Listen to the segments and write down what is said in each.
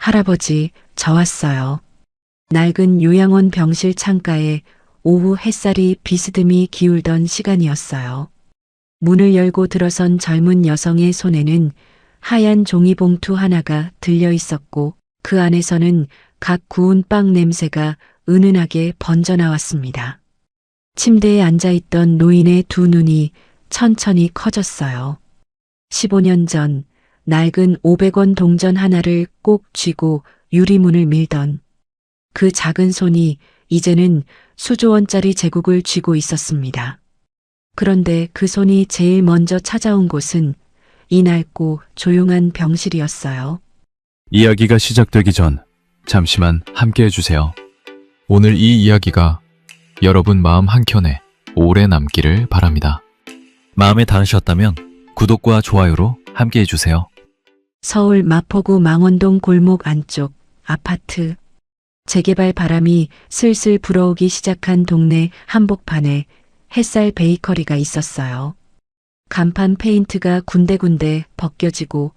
할아버지, 저 왔어요. 낡은 요양원 병실 창가에 오후 햇살이 비스듬히 기울던 시간이었어요. 문을 열고 들어선 젊은 여성의 손에는 하얀 종이봉투 하나가 들려 있었고 그 안에서는 각 구운 빵 냄새가 은은하게 번져 나왔습니다. 침대에 앉아있던 노인의 두 눈이 천천히 커졌어요. 15년 전 낡은 500원 동전 하나를 꼭 쥐고 유리문을 밀던 그 작은 손이 이제는 수조 원짜리 제국을 쥐고 있었습니다. 그런데 그 손이 제일 먼저 찾아온 곳은 이 낡고 조용한 병실이었어요. 이야기가 시작되기 전 잠시만 함께 해주세요. 오늘 이 이야기가 여러분 마음 한켠에 오래 남기를 바랍니다. 마음에 닿으셨다면 구독과 좋아요로 함께 해주세요. 서울 마포구 망원동 골목 안쪽 아파트. 재개발 바람이 슬슬 불어오기 시작한 동네 한복판에 햇살 베이커리가 있었어요. 간판 페인트가 군데군데 벗겨지고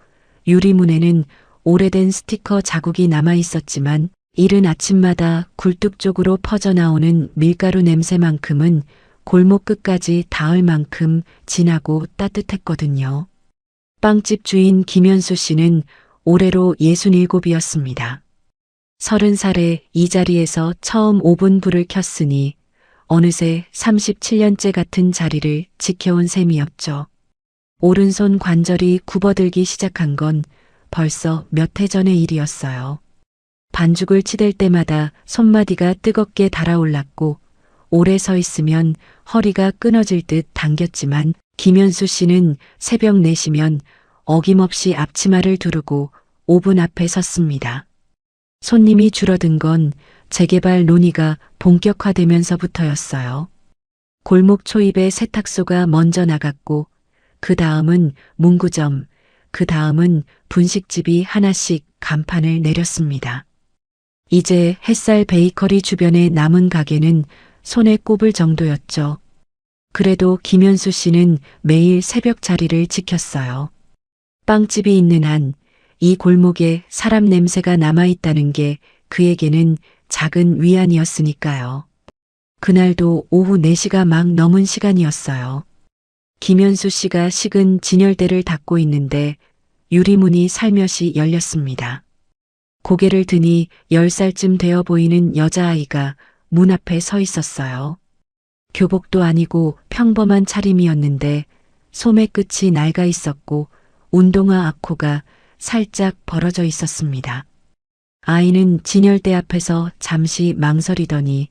유리문에는 오래된 스티커 자국이 남아 있었지만 이른 아침마다 굴뚝 쪽으로 퍼져나오는 밀가루 냄새만큼은 골목 끝까지 닿을 만큼 진하고 따뜻했거든요. 빵집 주인 김현수 씨는 올해로 67이었습니다. 30살에 이 자리에서 처음 오븐 불을 켰으니 어느새 37년째 같은 자리를 지켜온 셈이었죠. 오른손 관절이 굽어들기 시작한 건 벌써 몇 해 전의 일이었어요. 반죽을 치댈 때마다 손마디가 뜨겁게 달아올랐고 오래 서 있으면 허리가 끊어질 듯 당겼지만 김현수 씨는 새벽 4시면 어김없이 앞치마를 두르고 오븐 앞에 섰습니다. 손님이 줄어든 건 재개발 논의가 본격화되면서부터였어요. 골목 초입에 세탁소가 먼저 나갔고 그 다음은 문구점, 그 다음은 분식집이 하나씩 간판을 내렸습니다. 이제 햇살 베이커리 주변에 남은 가게는 손에 꼽을 정도였죠. 그래도 김현수 씨는 매일 새벽 자리를 지켰어요. 빵집이 있는 한 이 골목에 사람 냄새가 남아있다는 게 그에게는 작은 위안이었으니까요. 그날도 오후 4시가 막 넘은 시간이었어요. 김현수 씨가 식은 진열대를 닦고 있는데 유리문이 살며시 열렸습니다. 고개를 드니 10살쯤 되어 보이는 여자아이가 문 앞에 서 있었어요. 교복도 아니고 평범한 차림이었는데 소매 끝이 낡아 있었고 운동화 앞코가 살짝 벌어져 있었습니다. 아이는 진열대 앞에서 잠시 망설이더니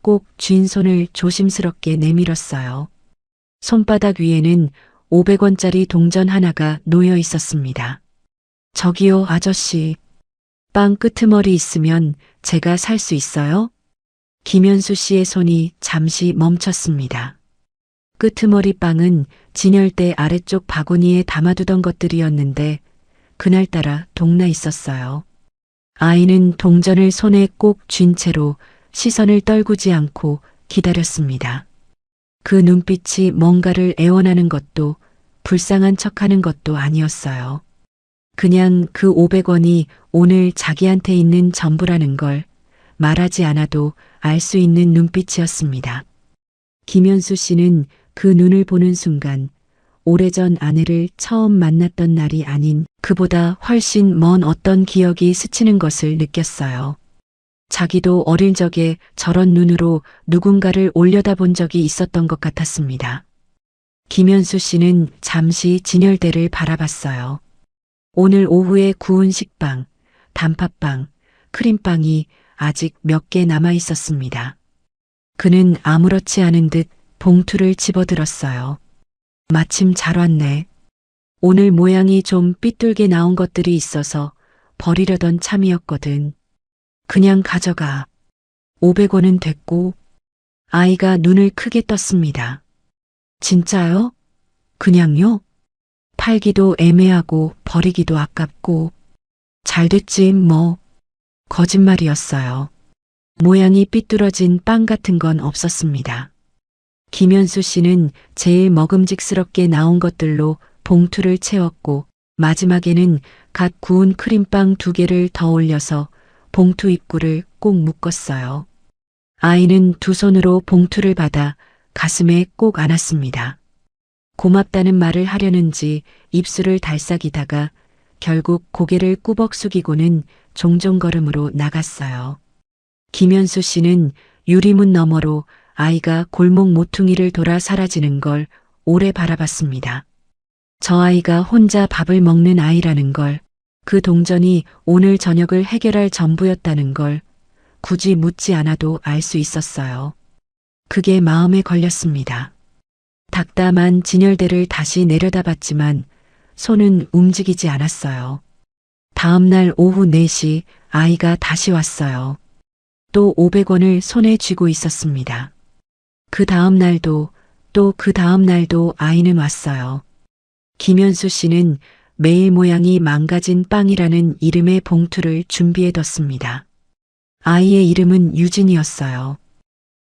꼭 쥔 손을 조심스럽게 내밀었어요. 손바닥 위에는 500원짜리 동전 하나가 놓여 있었습니다. 저기요, 아저씨. 빵 끄트머리 있으면 제가 살 수 있어요? 김현수 씨의 손이 잠시 멈췄습니다. 끄트머리 빵은 진열대 아래쪽 바구니에 담아두던 것들이었는데 그날따라 동나 있었어요. 아이는 동전을 손에 꼭 쥔 채로 시선을 떨구지 않고 기다렸습니다. 그 눈빛이 뭔가를 애원하는 것도 불쌍한 척하는 것도 아니었어요. 그냥 그 500원이 오늘 자기한테 있는 전부라는 걸 말하지 않아도 알 수 있는 눈빛이었습니다. 김현수 씨는 그 눈을 보는 순간 오래전 아내를 처음 만났던 날이 아닌 그보다 훨씬 먼 어떤 기억이 스치는 것을 느꼈어요. 자기도 어릴 적에 저런 눈으로 누군가를 올려다본 적이 있었던 것 같았습니다. 김현수 씨는 잠시 진열대를 바라봤어요. 오늘 오후에 구운 식빵, 단팥빵, 크림빵이 아직 몇 개 남아 있었습니다. 그는 아무렇지 않은 듯 봉투를 집어들었어요. 마침 잘 왔네. 오늘 모양이 좀 삐뚤게 나온 것들이 있어서 버리려던 참이었거든. 그냥 가져가. 500원은 됐고. 아이가 눈을 크게 떴습니다. 진짜요? 그냥요? 팔기도 애매하고 버리기도 아깝고. 잘 됐지 뭐. 거짓말이었어요. 모양이 삐뚤어진 빵 같은 건 없었습니다. 김현수 씨는 제일 먹음직스럽게 나온 것들로 봉투를 채웠고 마지막에는 갓 구운 크림빵 2개를 더 올려서 봉투 입구를 꼭 묶었어요. 아이는 두 손으로 봉투를 받아 가슴에 꼭 안았습니다. 고맙다는 말을 하려는지 입술을 달싹이다가 결국 고개를 꾸벅 숙이고는 종종 걸음으로 나갔어요. 김현수 씨는 유리문 너머로 아이가 골목 모퉁이를 돌아 사라지는 걸 오래 바라봤습니다. 저 아이가 혼자 밥을 먹는 아이라는 걸, 그 동전이 오늘 저녁을 해결할 전부였다는 걸 굳이 묻지 않아도 알 수 있었어요. 그게 마음에 걸렸습니다. 닥담한 진열대를 다시 내려다봤지만 손은 움직이지 않았어요. 다음 날 오후 4시 아이가 다시 왔어요. 또 500원을 손에 쥐고 있었습니다. 그 다음 날도 또 그 다음 날도 아이는 왔어요. 김현수 씨는 매일 모양이 망가진 빵이라는 이름의 봉투를 준비해뒀습니다. 아이의 이름은 유진이었어요.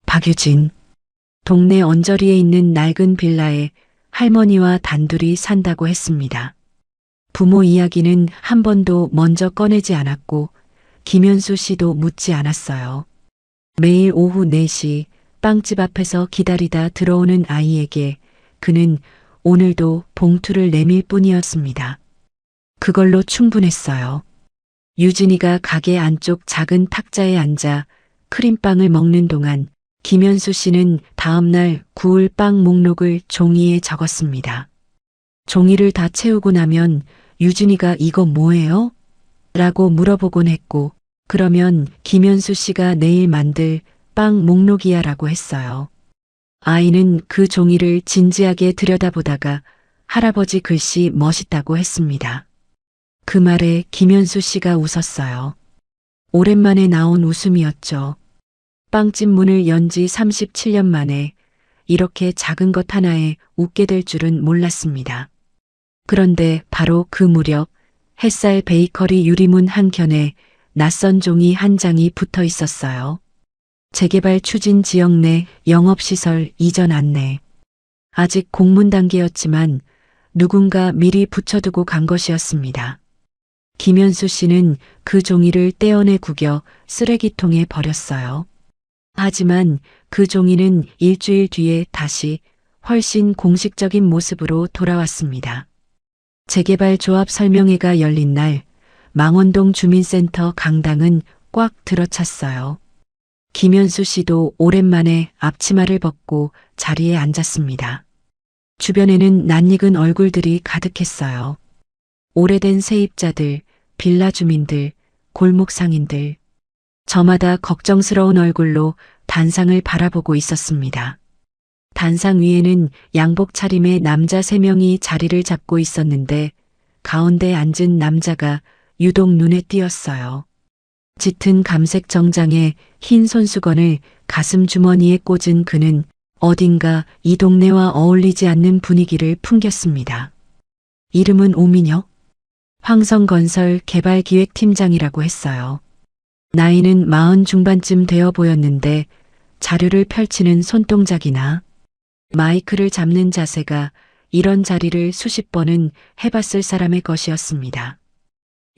박유진. 동네 언저리에 있는 낡은 빌라에 할머니와 단둘이 산다고 했습니다. 부모 이야기는 한 번도 먼저 꺼내지 않았고 김현수 씨도 묻지 않았어요. 매일 오후 4시 빵집 앞에서 기다리다 들어오는 아이에게 그는 오늘도 봉투를 내밀 뿐이었습니다. 그걸로 충분했어요. 유진이가 가게 안쪽 작은 탁자에 앉아 크림빵을 먹는 동안 김현수 씨는 다음날 구울 빵 목록을 종이에 적었습니다. 종이를 다 채우고 나면 유진이가 이거 뭐예요? 라고 물어보곤 했고, 그러면 김현수 씨가 내일 만들 빵 목록이야 라고 했어요. 아이는 그 종이를 진지하게 들여다보다가 할아버지 글씨 멋있다고 했습니다. 그 말에 김현수 씨가 웃었어요. 오랜만에 나온 웃음이었죠. 빵집 문을 연 지 37년 만에 이렇게 작은 것 하나에 웃게 될 줄은 몰랐습니다. 그런데 바로 그 무렵 햇살 베이커리 유리문 한켠에 낯선 종이 한 장이 붙어 있었어요. 재개발 추진 지역 내 영업시설 이전 안내. 아직 공문 단계였지만 누군가 미리 붙여두고 간 것이었습니다. 김현수 씨는 그 종이를 떼어내 구겨 쓰레기통에 버렸어요. 하지만 그 종이는 일주일 뒤에 다시 훨씬 공식적인 모습으로 돌아왔습니다. 재개발 조합 설명회가 열린 날 망원동 주민센터 강당은 꽉 들어찼어요. 김현수 씨도 오랜만에 앞치마를 벗고 자리에 앉았습니다. 주변에는 낯익은 얼굴들이 가득했어요. 오래된 세입자들, 빌라 주민들, 골목 상인들. 저마다 걱정스러운 얼굴로 단상을 바라보고 있었습니다. 단상 위에는 양복 차림의 남자 3명이 자리를 잡고 있었는데 가운데 앉은 남자가 유독 눈에 띄었어요. 짙은 감색 정장에 흰 손수건을 가슴 주머니에 꽂은 그는 어딘가 이 동네와 어울리지 않는 분위기를 풍겼습니다. 이름은 오민혁. 황성건설 개발기획팀장이라고 했어요. 나이는 40 중반쯤 되어 보였는데 자료를 펼치는 손동작이나 마이크를 잡는 자세가 이런 자리를 수십 번은 해봤을 사람의 것이었습니다.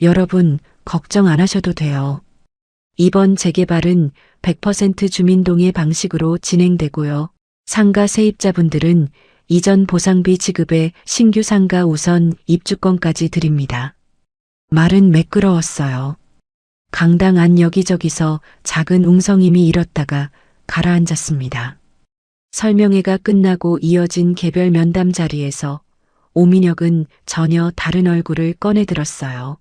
여러분, 걱정 안 하셔도 돼요. 이번 재개발은 100% 주민동의 방식으로 진행되고요. 상가 세입자분들은 이전 보상비 지급에 신규 상가 우선 입주권까지 드립니다. 말은 매끄러웠어요. 강당 안 여기저기서 작은 웅성임이 일었다가 가라앉았습니다. 설명회가 끝나고 이어진 개별 면담 자리에서 오민혁은 전혀 다른 얼굴을 꺼내들었어요.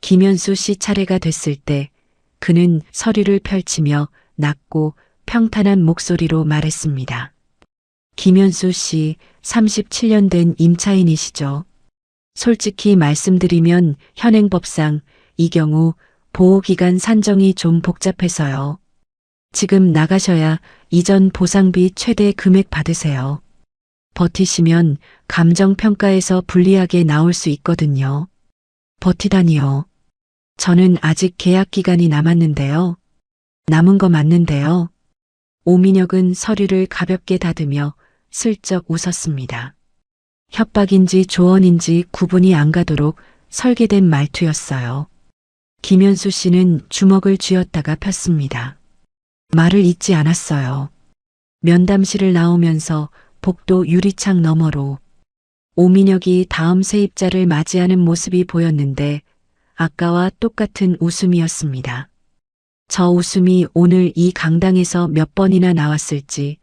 김현수 씨 차례가 됐을 때 그는 서류를 펼치며 낮고 평탄한 목소리로 말했습니다. 김현수 씨 37년 된 임차인이시죠? 솔직히 말씀드리면 현행법상 이 경우 보호기간 산정이 좀 복잡해서요. 지금 나가셔야 이전 보상비 최대 금액 받으세요. 버티시면 감정평가에서 불리하게 나올 수 있거든요. 버티다니요. 저는 아직 계약 기간이 남았는데요. 남은 거 맞는데요. 오민혁은 서류를 가볍게 다듬며 슬쩍 웃었습니다. 협박인지 조언인지 구분이 안 가도록 설계된 말투였어요. 김현수 씨는 주먹을 쥐었다가 폈습니다. 말을 잇지 않았어요. 면담실을 나오면서 복도 유리창 너머로 오민혁이 다음 세입자를 맞이하는 모습이 보였는데 아까와 똑같은 웃음이었습니다. 저 웃음이 오늘 이 강당에서 몇 번이나 나왔을지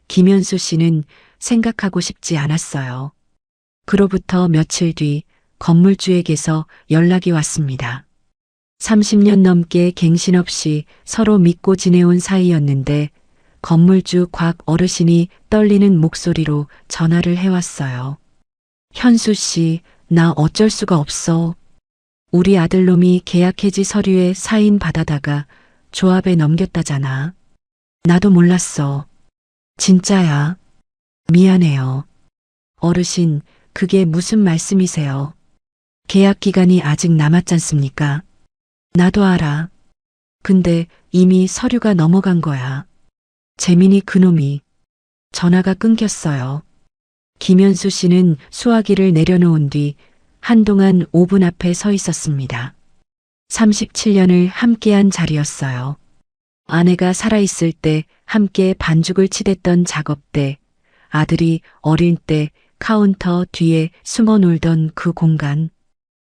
김현수 씨는 생각하고 싶지 않았어요. 그로부터 며칠 뒤 건물주에게서 연락이 왔습니다. 30년 넘게 갱신 없이 서로 믿고 지내온 사이였는데 건물주 곽 어르신이 떨리는 목소리로 전화를 해왔어요. 현수 씨, 나 어쩔 수가 없어. 우리 아들놈이 계약 해지 서류에 사인 받아다가 조합에 넘겼다잖아. 나도 몰랐어. 진짜야. 미안해요. 어르신, 그게 무슨 말씀이세요? 계약 기간이 아직 남았잖습니까? 나도 알아. 근데 이미 서류가 넘어간 거야. 재민이 그놈이. 전화가 끊겼어요. 김현수 씨는 수화기를 내려놓은 뒤 한동안 오븐 앞에 서 있었습니다. 37년을 함께한 자리였어요. 아내가 살아있을 때 함께 반죽을 치댔던 작업대, 아들이 어릴 때 카운터 뒤에 숨어 놀던 그 공간.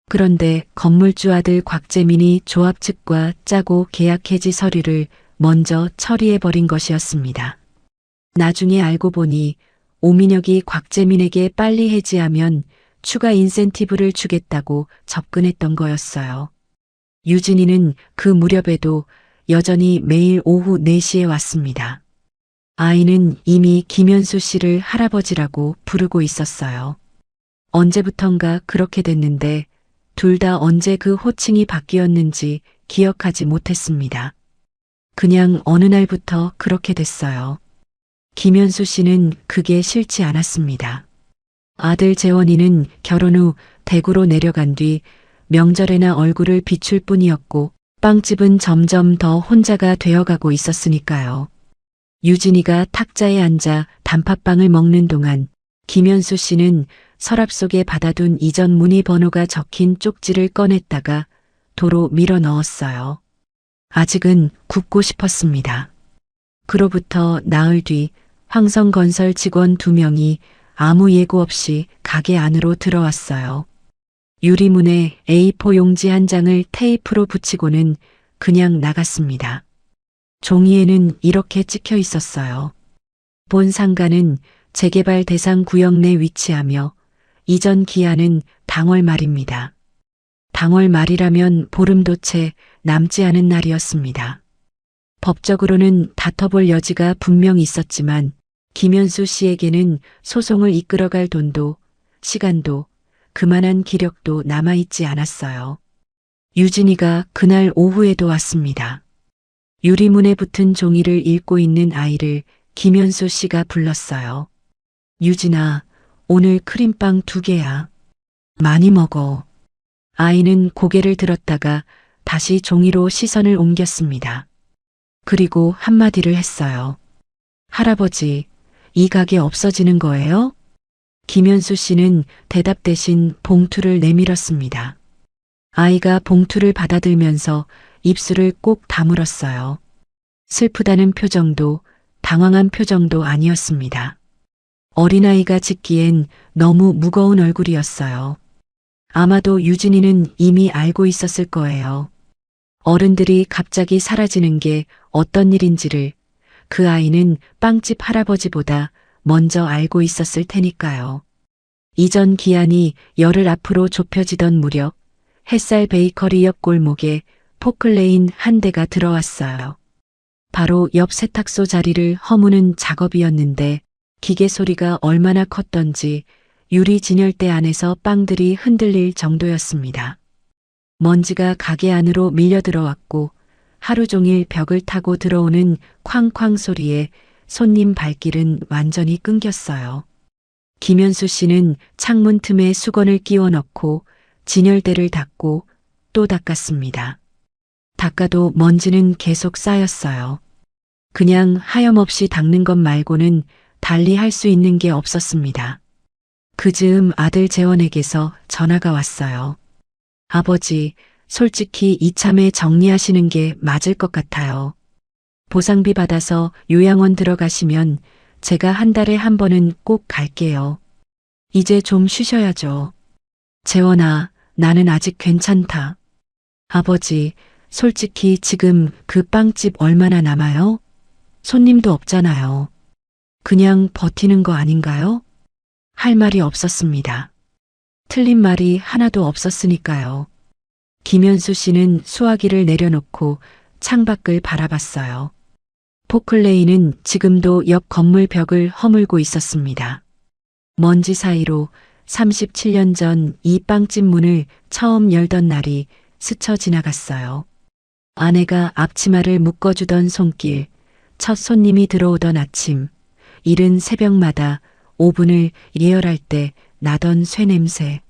그런데 건물주 아들 곽재민이 조합 측과 짜고 계약 해지 서류를 먼저 처리해버린 것이었습니다. 나중에 알고 보니 오민혁이 곽재민에게 빨리 해지하면 추가 인센티브를 주겠다고 접근했던 거였어요. 유진이는 그 무렵에도 여전히 매일 오후 4시에 왔습니다. 아이는 이미 김현수 씨를 할아버지라고 부르고 있었어요. 언제부턴가 그렇게 됐는데 둘 다 언제 그 호칭이 바뀌었는지 기억하지 못했습니다. 그냥 어느 날부터 그렇게 됐어요. 김현수 씨는 그게 싫지 않았습니다. 아들 재원이는 결혼 후 대구로 내려간 뒤 명절에나 얼굴을 비출 뿐이었고 빵집은 점점 더 혼자가 되어가고 있었으니까요. 유진이가 탁자에 앉아 단팥빵을 먹는 동안 김현수 씨는 서랍 속에 받아둔 이전 문의 번호가 적힌 쪽지를 꺼냈다가 도로 밀어 넣었어요. 아직은 굽고 싶었습니다. 그로부터 나흘 뒤 황성건설 직원 2명이 아무 예고 없이 가게 안으로 들어왔어요. 유리문에 A4 용지 한 장을 테이프로 붙이고는 그냥 나갔습니다. 종이에는 이렇게 찍혀 있었어요. 본 상가는 재개발 대상 구역 내 위치하며 이전 기한은 당월 말입니다. 당월 말이라면 보름도 채 남지 않은 날이었습니다. 법적으로는 다퉈볼 여지가 분명 있었지만 김현수 씨에게는 소송을 이끌어갈 돈도 시간도 그만한 기력도 남아있지 않았어요. 유진이가 그날 오후에도 왔습니다. 유리문에 붙은 종이를 읽고 있는 아이를 김현수 씨가 불렀어요. 유진아, 오늘 크림빵 2개야. 많이 먹어. 아이는 고개를 들었다가 다시 종이로 시선을 옮겼습니다. 그리고 한마디를 했어요. 할아버지, 이 가게 없어지는 거예요? 김현수 씨는 대답 대신 봉투를 내밀었습니다. 아이가 봉투를 받아들면서 입술을 꼭 다물었어요. 슬프다는 표정도 당황한 표정도 아니었습니다. 어린아이가 짓기엔 너무 무거운 얼굴이었어요. 아마도 유진이는 이미 알고 있었을 거예요. 어른들이 갑자기 사라지는 게 어떤 일인지를 그 아이는 빵집 할아버지보다 먼저 알고 있었을 테니까요. 이전 기한이 열흘 앞으로 좁혀지던 무렵 햇살 베이커리 옆 골목에 포클레인 한 대가 들어왔어요. 바로 옆 세탁소 자리를 허무는 작업이었는데 기계 소리가 얼마나 컸던지 유리 진열대 안에서 빵들이 흔들릴 정도였습니다. 먼지가 가게 안으로 밀려 들어왔고 하루 종일 벽을 타고 들어오는 쾅쾅 소리에 손님 발길은 완전히 끊겼어요. 김현수 씨는 창문 틈에 수건을 끼워 넣고 진열대를 닦고 또 닦았습니다. 닦아도 먼지는 계속 쌓였어요. 그냥 하염없이 닦는 것 말고는 달리 할 수 있는 게 없었습니다. 그 즈음 아들 재원에게서 전화가 왔어요. 아버지, 솔직히 이참에 정리하시는 게 맞을 것 같아요. 보상비 받아서 요양원 들어가시면 제가 한 달에 한 번은 꼭 갈게요. 이제 좀 쉬셔야죠. 재원아, 나는 아직 괜찮다. 아버지, 솔직히 지금 그 빵집 얼마나 남아요? 손님도 없잖아요. 그냥 버티는 거 아닌가요? 할 말이 없었습니다. 틀린 말이 하나도 없었으니까요. 김현수 씨는 수화기를 내려놓고 창밖을 바라봤어요. 포클레인은 지금도 옆 건물 벽을 허물고 있었습니다. 먼지 사이로 37년 전 이 빵집 문을 처음 열던 날이 스쳐 지나갔어요. 아내가 앞치마를 묶어주던 손길, 첫 손님이 들어오던 아침, 이른 새벽마다 오븐을 예열할 때 나던 쇠냄새.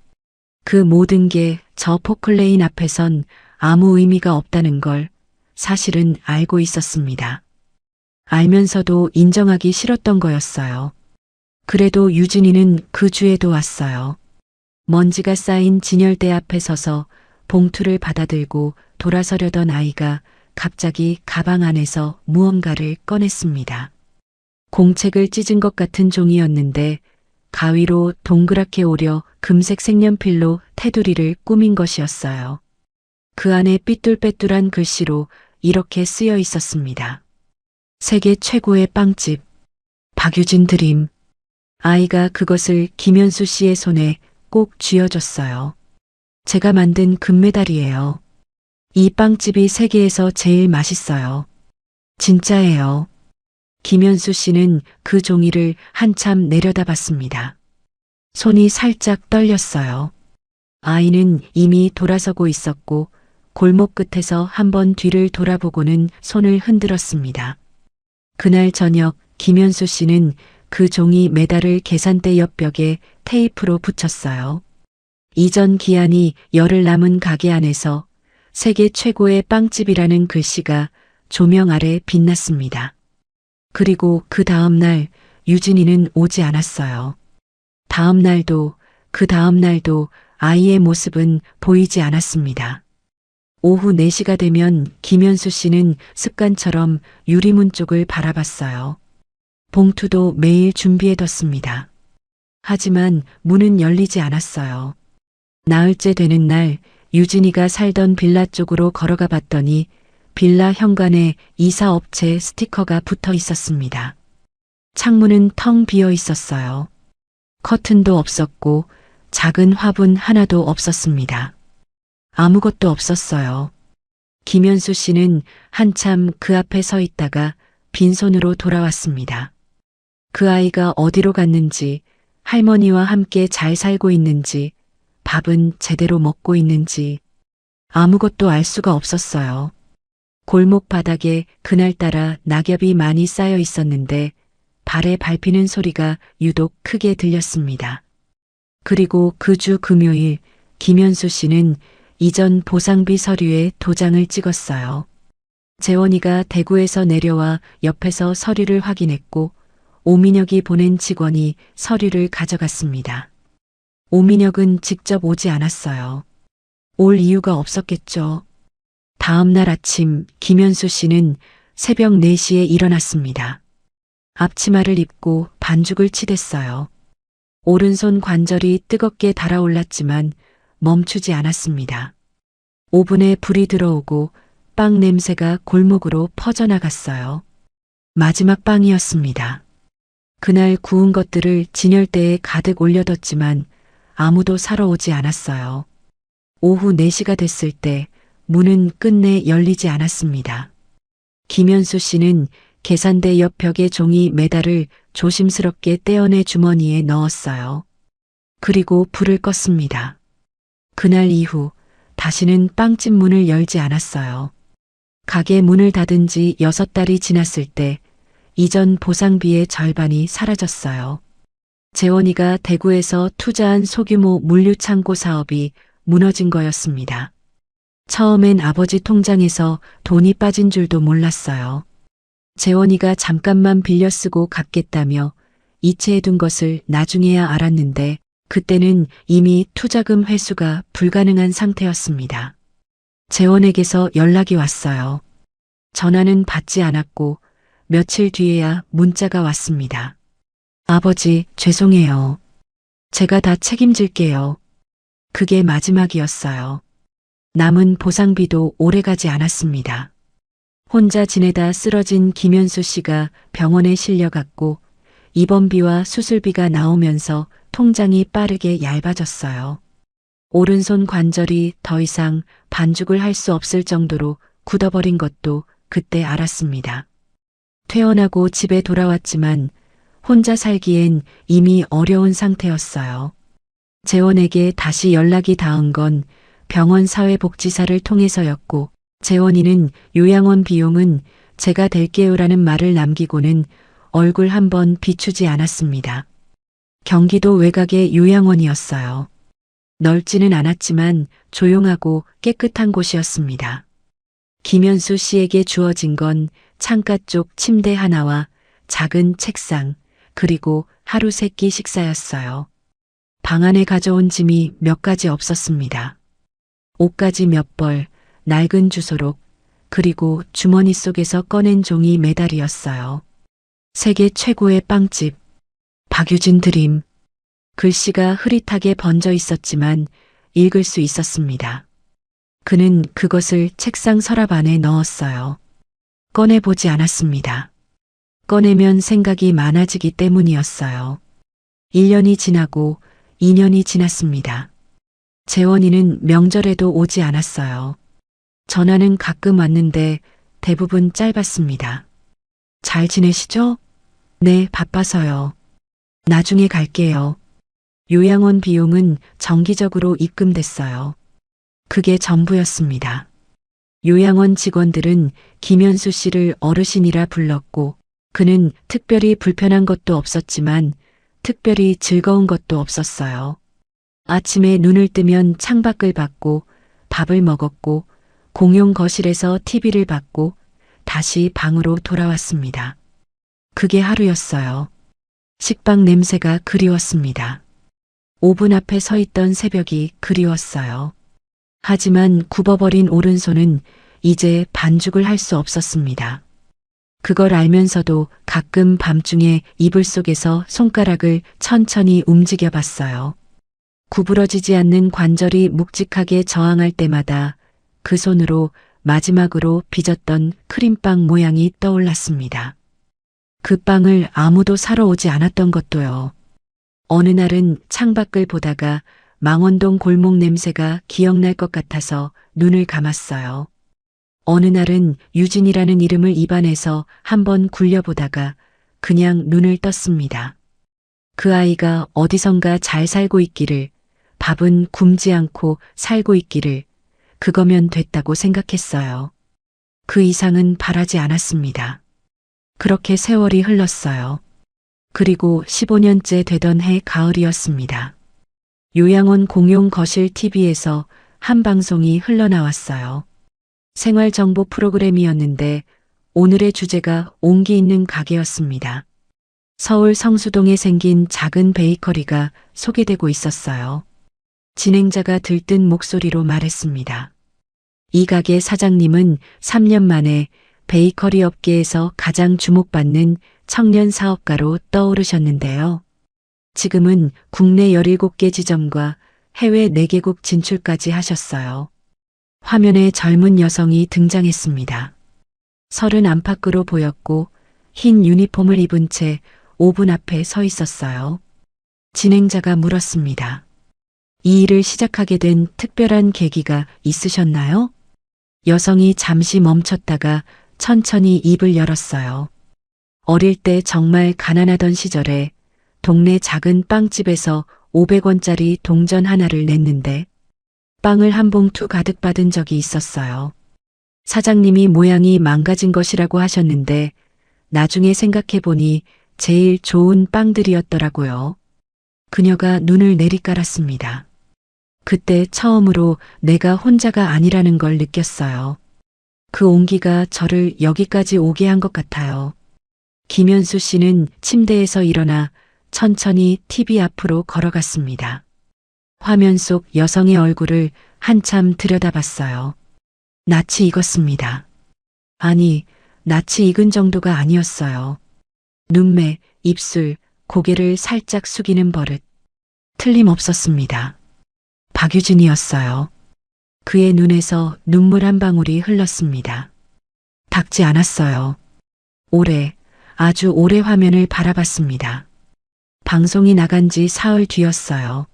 그 모든 게 저 포클레인 앞에선 아무 의미가 없다는 걸 사실은 알고 있었습니다. 알면서도 인정하기 싫었던 거였어요. 그래도 유진이는 그 주에도 왔어요. 먼지가 쌓인 진열대 앞에 서서 봉투를 받아들고 돌아서려던 아이가 갑자기 가방 안에서 무언가를 꺼냈습니다. 공책을 찢은 것 같은 종이였는데 가위로 동그랗게 오려 금색 색연필로 테두리를 꾸민 것이었어요. 그 안에 삐뚤빼뚤한 글씨로 이렇게 쓰여 있었습니다. 세계 최고의 빵집, 박유진 드림. 아이가 그것을 김현수 씨의 손에 꼭 쥐어줬어요. 제가 만든 금메달이에요. 이 빵집이 세계에서 제일 맛있어요. 진짜예요. 김현수 씨는 그 종이를 한참 내려다봤습니다. 손이 살짝 떨렸어요. 아이는 이미 돌아서고 있었고 골목 끝에서 한번 뒤를 돌아보고는 손을 흔들었습니다. 그날 저녁 김현수 씨는 그 종이 메달을 계산대 옆벽에 테이프로 붙였어요. 이전 기한이 열흘 남은 가게 안에서 세계 최고의 빵집이라는 글씨가 조명 아래 빛났습니다. 그리고 그 다음 날 유진이는 오지 않았어요. 다음 날도 그 다음 날도 아이의 모습은 보이지 않았습니다. 오후 4시가 되면 김현수 씨는 습관처럼 유리문 쪽을 바라봤어요. 봉투도 매일 준비해뒀습니다. 하지만 문은 열리지 않았어요. 나흘째 되는 날 유진이가 살던 빌라 쪽으로 걸어가 봤더니 빌라 현관에 이사업체 스티커가 붙어 있었습니다. 창문은 텅 비어 있었어요. 커튼도 없었고 작은 화분 하나도 없었습니다. 아무것도 없었어요. 김현수 씨는 한참 그 앞에 서 있다가 빈손으로 돌아왔습니다. 그 아이가 어디로 갔는지, 할머니와 함께 잘 살고 있는지, 밥은 제대로 먹고 있는지 아무것도 알 수가 없었어요. 골목 바닥에 그날따라 낙엽이 많이 쌓여 있었는데 발에 밟히는 소리가 유독 크게 들렸습니다. 그리고 그 주 금요일 김현수 씨는 이전 보상비 서류에 도장을 찍었어요. 재원이가 대구에서 내려와 옆에서 서류를 확인했고 오민혁이 보낸 직원이 서류를 가져갔습니다. 오민혁은 직접 오지 않았어요. 올 이유가 없었겠죠. 다음 날 아침 김현수 씨는 새벽 4시에 일어났습니다. 앞치마를 입고 반죽을 치댔어요. 오른손 관절이 뜨겁게 달아올랐지만 멈추지 않았습니다. 오븐에 불이 들어오고 빵 냄새가 골목으로 퍼져나갔어요. 마지막 빵이었습니다. 그날 구운 것들을 진열대에 가득 올려뒀지만 아무도 사러 오지 않았어요. 오후 4시가 됐을 때 문은 끝내 열리지 않았습니다. 김현수 씨는 계산대 옆 벽에 종이 메달을 조심스럽게 떼어내 주머니에 넣었어요. 그리고 불을 껐습니다. 그날 이후 다시는 빵집 문을 열지 않았어요. 가게 문을 닫은 지 6달이 지났을 때 이전 보상비의 절반이 사라졌어요. 재원이가 대구에서 투자한 소규모 물류창고 사업이 무너진 거였습니다. 처음엔 아버지 통장에서 돈이 빠진 줄도 몰랐어요. 재원이가 잠깐만 빌려 쓰고 갚겠다며 이체해둔 것을 나중에야 알았는데 그때는 이미 투자금 회수가 불가능한 상태였습니다. 재원에게서 연락이 왔어요. 전화는 받지 않았고 며칠 뒤에야 문자가 왔습니다. 아버지, 죄송해요. 제가 다 책임질게요. 그게 마지막이었어요. 남은 보상비도 오래가지 않았습니다. 혼자 지내다 쓰러진 김현수 씨가 병원에 실려갔고 입원비와 수술비가 나오면서 통장이 빠르게 얇아졌어요. 오른손 관절이 더 이상 반죽을 할 수 없을 정도로 굳어버린 것도 그때 알았습니다. 퇴원하고 집에 돌아왔지만 혼자 살기엔 이미 어려운 상태였어요. 재원에게 다시 연락이 닿은 건 병원 사회복지사를 통해서였고 재원이는 요양원 비용은 제가 댈게요라는 말을 남기고는 얼굴 한번 비추지 않았습니다. 경기도 외곽의 요양원이었어요. 넓지는 않았지만 조용하고 깨끗한 곳이었습니다. 김현수 씨에게 주어진 건 창가 쪽 침대 하나와 작은 책상, 그리고 하루 세끼 식사였어요. 방 안에 가져온 짐이 몇 가지 없었습니다. 옷가지 몇 벌, 낡은 주소록, 그리고 주머니 속에서 꺼낸 종이 메달이었어요. 세계 최고의 빵집, 박유진 드림. 글씨가 흐릿하게 번져 있었지만 읽을 수 있었습니다. 그는 그것을 책상 서랍 안에 넣었어요. 꺼내보지 않았습니다. 꺼내면 생각이 많아지기 때문이었어요. 1년이 지나고 2년이 지났습니다. 재원이는 명절에도 오지 않았어요. 전화는 가끔 왔는데 대부분 짧았습니다. 잘 지내시죠? 네, 바빠서요. 나중에 갈게요. 요양원 비용은 정기적으로 입금됐어요. 그게 전부였습니다. 요양원 직원들은 김현수 씨를 어르신이라 불렀고 그는 특별히 불편한 것도 없었지만 특별히 즐거운 것도 없었어요. 아침에 눈을 뜨면 창밖을 봤고 밥을 먹었고 공용 거실에서 TV를 봤고 다시 방으로 돌아왔습니다. 그게 하루였어요. 식빵 냄새가 그리웠습니다. 오븐 앞에 서 있던 새벽이 그리웠어요. 하지만 굽어버린 오른손은 이제 반죽을 할 수 없었습니다. 그걸 알면서도 가끔 밤중에 이불 속에서 손가락을 천천히 움직여 봤어요. 구부러지지 않는 관절이 묵직하게 저항할 때마다 그 손으로 마지막으로 빚었던 크림빵 모양이 떠올랐습니다. 그 빵을 아무도 사러 오지 않았던 것도요. 어느 날은 창밖을 보다가 망원동 골목 냄새가 기억날 것 같아서 눈을 감았어요. 어느 날은 유진이라는 이름을 입안에서 한번 굴려보다가 그냥 눈을 떴습니다. 그 아이가 어디선가 잘 살고 있기를, 밥은 굶지 않고 살고 있기를, 그거면 됐다고 생각했어요. 그 이상은 바라지 않았습니다. 그렇게 세월이 흘렀어요. 그리고 15년째 되던 해 가을이었습니다. 요양원 공용 거실 TV에서 한 방송이 흘러나왔어요. 생활정보 프로그램이었는데 오늘의 주제가 온기 있는 가게였습니다. 서울 성수동에 생긴 작은 베이커리가 소개되고 있었어요. 진행자가 들뜬 목소리로 말했습니다. 이 가게 사장님은 3년 만에 베이커리 업계에서 가장 주목받는 청년 사업가로 떠오르셨는데요. 지금은 국내 17개 지점과 해외 4개국 진출까지 하셨어요. 화면에 젊은 여성이 등장했습니다. 30 안팎으로 보였고 흰 유니폼을 입은 채 오븐 앞에 서 있었어요. 진행자가 물었습니다. 이 일을 시작하게 된 특별한 계기가 있으셨나요? 여성이 잠시 멈췄다가 천천히 입을 열었어요. 어릴 때 정말 가난하던 시절에 동네 작은 빵집에서 500원짜리 동전 하나를 냈는데 빵을 한 봉투 가득 받은 적이 있었어요. 사장님이 모양이 망가진 것이라고 하셨는데 나중에 생각해보니 제일 좋은 빵들이었더라고요. 그녀가 눈을 내리깔았습니다. 그때 처음으로 내가 혼자가 아니라는 걸 느꼈어요. 그 온기가 저를 여기까지 오게 한 것 같아요. 김현수 씨는 침대에서 일어나 천천히 TV 앞으로 걸어갔습니다. 화면 속 여성의 얼굴을 한참 들여다봤어요. 낯이 익었습니다. 아니, 낯이 익은 정도가 아니었어요. 눈매, 입술, 고개를 살짝 숙이는 버릇. 틀림없었습니다. 박유진이었어요. 그의 눈에서 눈물 한 방울이 흘렀습니다. 닦지 않았어요. 오래, 아주 오래 화면을 바라봤습니다. 방송이 나간 지 사흘 뒤였어요.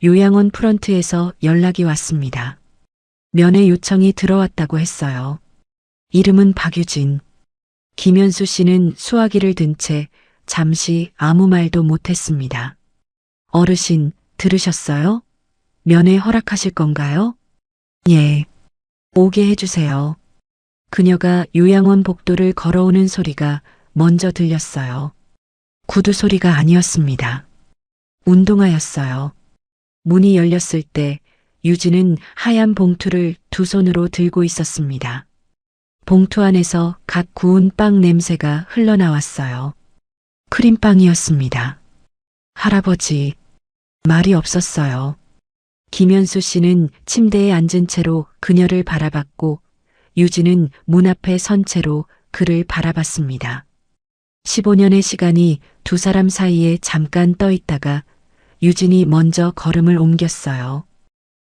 요양원 프런트에서 연락이 왔습니다. 면회 요청이 들어왔다고 했어요. 이름은 박유진. 김현수 씨는 수화기를 든 채 잠시 아무 말도 못했습니다. 어르신, 들으셨어요? 면회 허락하실 건가요? 예. 오게 해주세요. 그녀가 요양원 복도를 걸어오는 소리가 먼저 들렸어요. 구두 소리가 아니었습니다. 운동화였어요. 문이 열렸을 때 유진은 하얀 봉투를 두 손으로 들고 있었습니다. 봉투 안에서 갓 구운 빵 냄새가 흘러나왔어요. 크림빵이었습니다. 할아버지, 말이 없었어요. 김현수 씨는 침대에 앉은 채로 그녀를 바라봤고 유진은 문 앞에 선 채로 그를 바라봤습니다. 15년의 시간이 두 사람 사이에 잠깐 떠 있다가 유진이 먼저 걸음을 옮겼어요.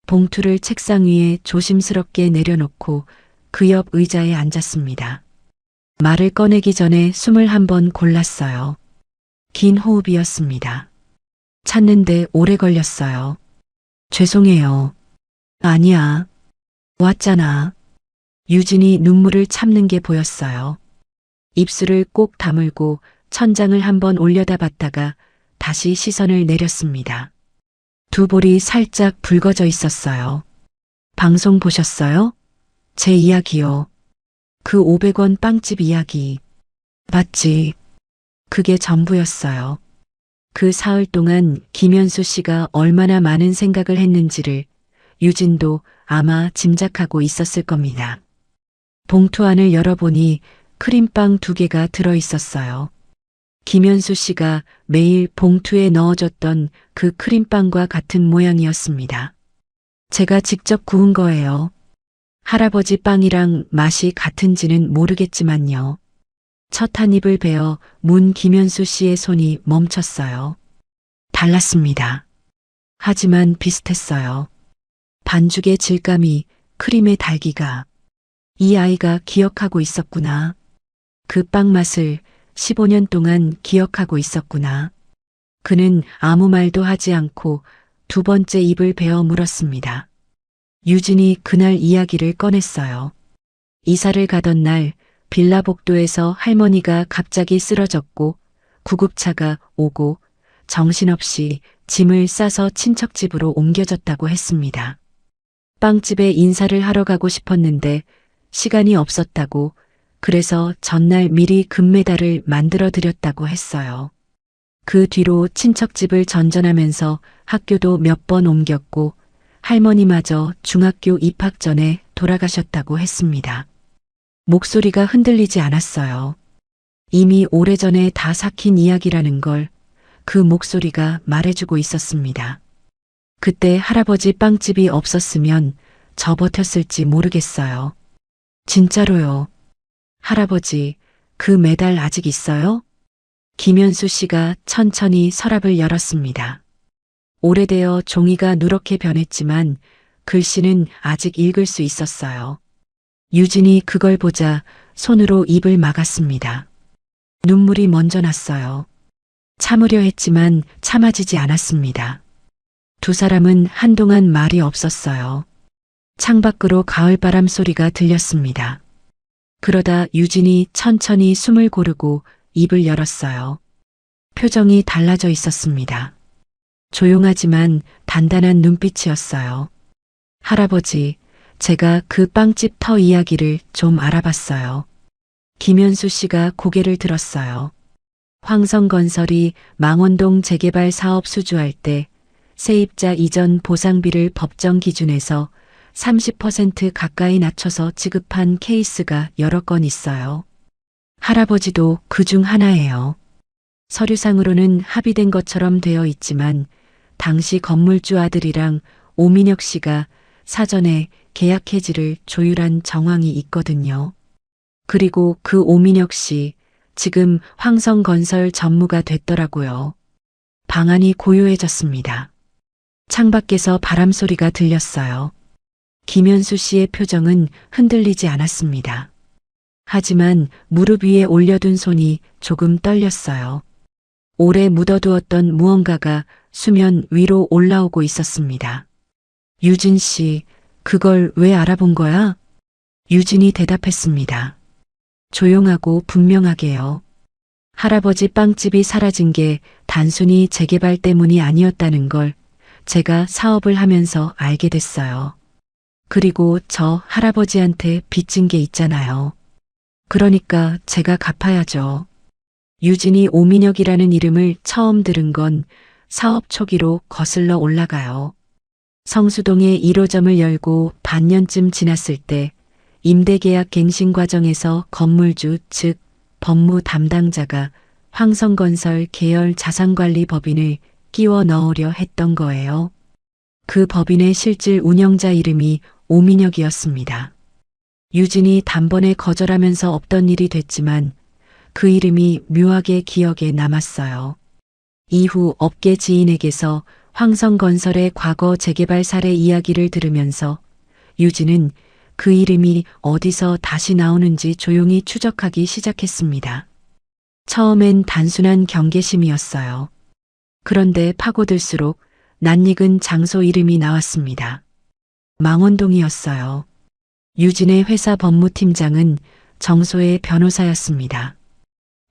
봉투를 책상 위에 조심스럽게 내려놓고 그 옆 의자에 앉았습니다. 말을 꺼내기 전에 숨을 한번 골랐어요. 긴 호흡이었습니다. 찾는데 오래 걸렸어요. 죄송해요. 아니야. 왔잖아. 유진이 눈물을 참는 게 보였어요. 입술을 꼭 다물고 천장을 한번 올려다봤다가 다시 시선을 내렸습니다. 두 볼이 살짝 붉어져 있었어요. 방송 보셨어요? 제 이야기요. 그 500원 빵집 이야기. 맞지? 그게 전부였어요. 그 사흘 동안 김현수 씨가 얼마나 많은 생각을 했는지를 유진도 아마 짐작하고 있었을 겁니다. 봉투 안을 열어보니 크림빵 2개가 들어 있었어요. 김현수 씨가 매일 봉투에 넣어줬던 그 크림빵과 같은 모양이었습니다. 제가 직접 구운 거예요. 할아버지 빵이랑 맛이 같은지는 모르겠지만요. 첫 한 입을 베어 문 김현수 씨의 손이 멈췄어요. 달랐습니다. 하지만 비슷했어요. 반죽의 질감이, 크림의 달기가. 이 아이가 기억하고 있었구나. 그 빵 맛을 15년 동안 기억하고 있었구나. 그는 아무 말도 하지 않고 두 번째 입을 베어 물었습니다. 유진이 그날 이야기를 꺼냈어요. 이사를 가던 날 빌라 복도에서 할머니가 갑자기 쓰러졌고 구급차가 오고 정신없이 짐을 싸서 친척 집으로 옮겨졌다고 했습니다. 빵집에 인사를 하러 가고 싶었는데 시간이 없었다고, 그래서 전날 미리 금메달을 만들어 드렸다고 했어요. 그 뒤로 친척집을 전전하면서 학교도 몇 번 옮겼고 할머니마저 중학교 입학 전에 돌아가셨다고 했습니다. 목소리가 흔들리지 않았어요. 이미 오래전에 다 삭힌 이야기라는 걸 그 목소리가 말해주고 있었습니다. 그때 할아버지 빵집이 없었으면 저 버텼을지 모르겠어요. 진짜로요. 할아버지, 그 메달 아직 있어요? 김현수 씨가 천천히 서랍을 열었습니다. 오래되어 종이가 누렇게 변했지만 글씨는 아직 읽을 수 있었어요. 유진이 그걸 보자 손으로 입을 막았습니다. 눈물이 먼저 났어요. 참으려 했지만 참아지지 않았습니다. 두 사람은 한동안 말이 없었어요. 창밖으로 가을바람 소리가 들렸습니다. 그러다 유진이 천천히 숨을 고르고 입을 열었어요. 표정이 달라져 있었습니다. 조용하지만 단단한 눈빛이었어요. 할아버지, 제가 그 빵집 터 이야기를 좀 알아봤어요. 김현수 씨가 고개를 들었어요. 황성건설이 망원동 재개발 사업 수주할 때 세입자 이전 보상비를 법정 기준에서 30% 가까이 낮춰서 지급한 케이스가 여러 건 있어요. 할아버지도 그 중 하나예요. 서류상으로는 합의된 것처럼 되어 있지만 당시 건물주 아들이랑 오민혁 씨가 사전에 계약 해지를 조율한 정황이 있거든요. 그리고 그 오민혁 씨 지금 황성건설 전무가 됐더라고요. 방안이 고요해졌습니다. 창밖에서 바람소리가 들렸어요. 김현수 씨의 표정은 흔들리지 않았습니다. 하지만 무릎 위에 올려둔 손이 조금 떨렸어요. 오래 묻어두었던 무언가가 수면 위로 올라오고 있었습니다. 유진 씨, 그걸 왜 알아본 거야? 유진이 대답했습니다. 조용하고 분명하게요. 할아버지 빵집이 사라진 게 단순히 재개발 때문이 아니었다는 걸 제가 사업을 하면서 알게 됐어요. 그리고 저 할아버지한테 빚진 게 있잖아요. 그러니까 제가 갚아야죠. 유진이 오민혁이라는 이름을 처음 들은 건 사업 초기로 거슬러 올라가요. 성수동에 1호점을 열고 반년쯤 지났을 때 임대계약 갱신 과정에서 건물주 즉 법무 담당자가 황성건설 계열 자산관리 법인을 끼워 넣으려 했던 거예요. 그 법인의 실질 운영자 이름이 오민혁이었습니다. 유진이 단번에 거절하면서 없던 일이 됐지만 그 이름이 묘하게 기억에 남았어요. 이후 업계 지인에게서 황성건설의 과거 재개발 사례 이야기를 들으면서 유진은 그 이름이 어디서 다시 나오는지 조용히 추적하기 시작했습니다. 처음엔 단순한 경계심이었어요. 그런데 파고들수록 낯익은 장소 이름이 나왔습니다. 망원동이었어요. 유진의 회사 법무팀장은 정소의 변호사였습니다.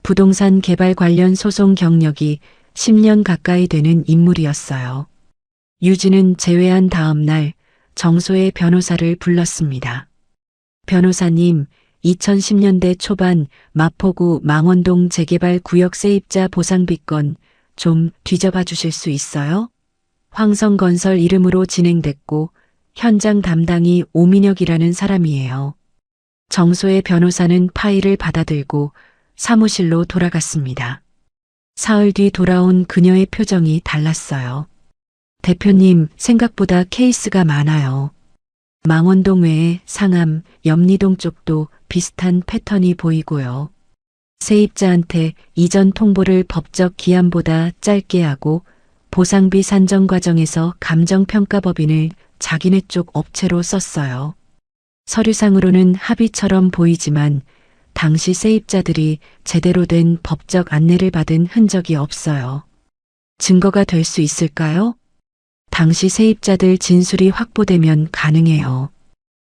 부동산 개발 관련 소송 경력이 10년 가까이 되는 인물이었어요. 유진은 제외한 다음 날 정소의 변호사를 불렀습니다. 변호사님, 2010년대 초반 마포구 망원동 재개발 구역 세입자 보상비건 좀 뒤져봐 주실 수 있어요? 황성건설 이름으로 진행됐고 현장 담당이 오민혁이라는 사람이에요. 정소의 변호사는 파일을 받아들고 사무실로 돌아갔습니다. 사흘 뒤 돌아온 그녀의 표정이 달랐어요. 대표님, 생각보다 케이스가 많아요. 망원동 외에 상암, 염리동 쪽도 비슷한 패턴이 보이고요. 세입자한테 이전 통보를 법적 기한보다 짧게 하고 보상비 산정 과정에서 감정평가법인을 자기네 쪽 업체로 썼어요. 서류상으로는 합의처럼 보이지만 당시 세입자들이 제대로 된 법적 안내를 받은 흔적이 없어요. 증거가 될 수 있을까요? 당시 세입자들 진술이 확보되면 가능해요.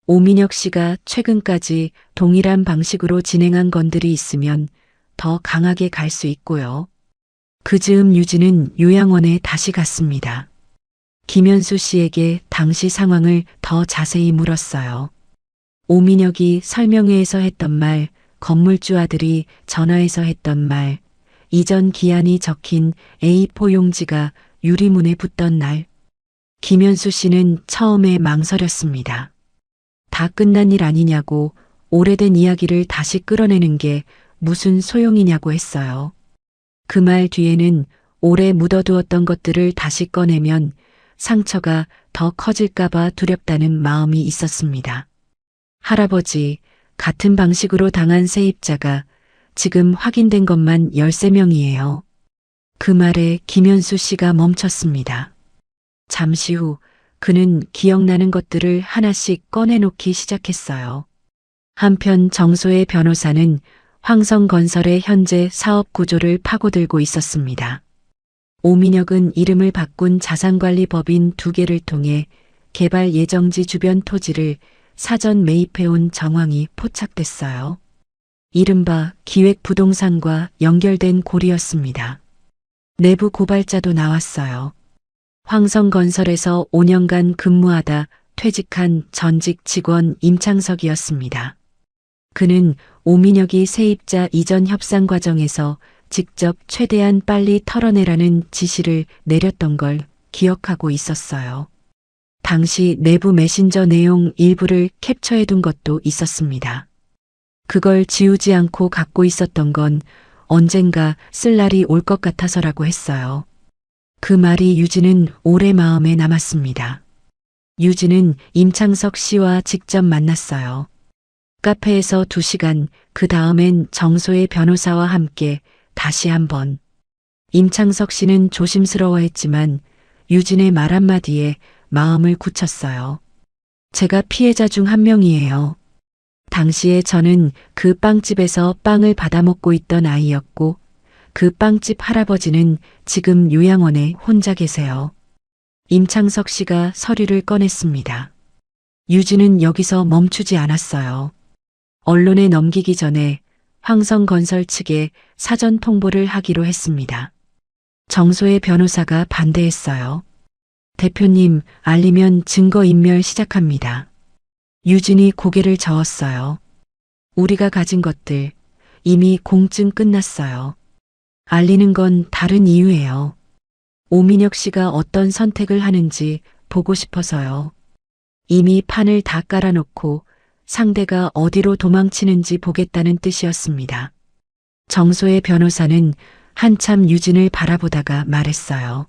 오민혁 씨가 최근까지 동일한 방식으로 진행한 건들이 있으면 더 강하게 갈 수 있고요. 그 즈음 유진은 요양원에 다시 갔습니다. 김현수 씨에게 당시 상황을 더 자세히 물었어요. 오민혁이 설명회에서 했던 말, 건물주 아들이 전화해서 했던 말, 이전 기한이 적힌 A4 용지가 유리문에 붙던 날. 김현수 씨는 처음에 망설였습니다. 다 끝난 일 아니냐고, 오래된 이야기를 다시 끌어내는 게 무슨 소용이냐고 했어요. 그 말 뒤에는 오래 묻어두었던 것들을 다시 꺼내면 상처가 더 커질까봐 두렵다는 마음이 있었습니다. 할아버지, 같은 방식으로 당한 세입자가 지금 확인된 것만 13명이에요. 그 말에 김현수 씨가 멈췄습니다. 잠시 후 그는 기억나는 것들을 하나씩 꺼내놓기 시작했어요. 한편 정소의 변호사는 황성건설의 현재 사업 구조를 파고들고 있었습니다. 오민혁은 이름을 바꾼 자산관리법인 2개를 통해 개발 예정지 주변 토지를 사전 매입해온 정황이 포착됐어요. 이른바 기획부동산과 연결된 고리였습니다. 내부 고발자도 나왔어요. 황성건설에서 5년간 근무하다 퇴직한 전직 직원 임창석이었습니다. 그는 오민혁이 세입자 이전 협상 과정에서 직접 최대한 빨리 털어내라는 지시를 내렸던 걸 기억하고 있었어요. 당시 내부 메신저 내용 일부를 캡처해둔 것도 있었습니다. 그걸 지우지 않고 갖고 있었던 건 언젠가 쓸 날이 올 것 같아서라고 했어요. 그 말이 유진은 오래 마음에 남았습니다. 유진은 임창석 씨와 직접 만났어요. 카페에서 2시간, 그 다음엔 정소의 변호사와 함께 다시 한번. 임창석 씨는 조심스러워했지만 유진의 말 한마디에 마음을 굳혔어요. 제가 피해자 중 한 명이에요. 당시에 저는 그 빵집에서 빵을 받아먹고 있던 아이였고 그 빵집 할아버지는 지금 요양원에 혼자 계세요. 임창석 씨가 서류를 꺼냈습니다. 유진은 여기서 멈추지 않았어요. 언론에 넘기기 전에 황성건설 측에 사전 통보를 하기로 했습니다. 정소의 변호사가 반대했어요. 대표님, 알리면 증거인멸 시작합니다. 유진이 고개를 저었어요. 우리가 가진 것들 이미 공증 끝났어요. 알리는 건 다른 이유예요. 오민혁 씨가 어떤 선택을 하는지 보고 싶어서요. 이미 판을 다 깔아놓고 상대가 어디로 도망치는지 보겠다는 뜻이었습니다. 정소의 변호사는 한참 유진을 바라보다가 말했어요.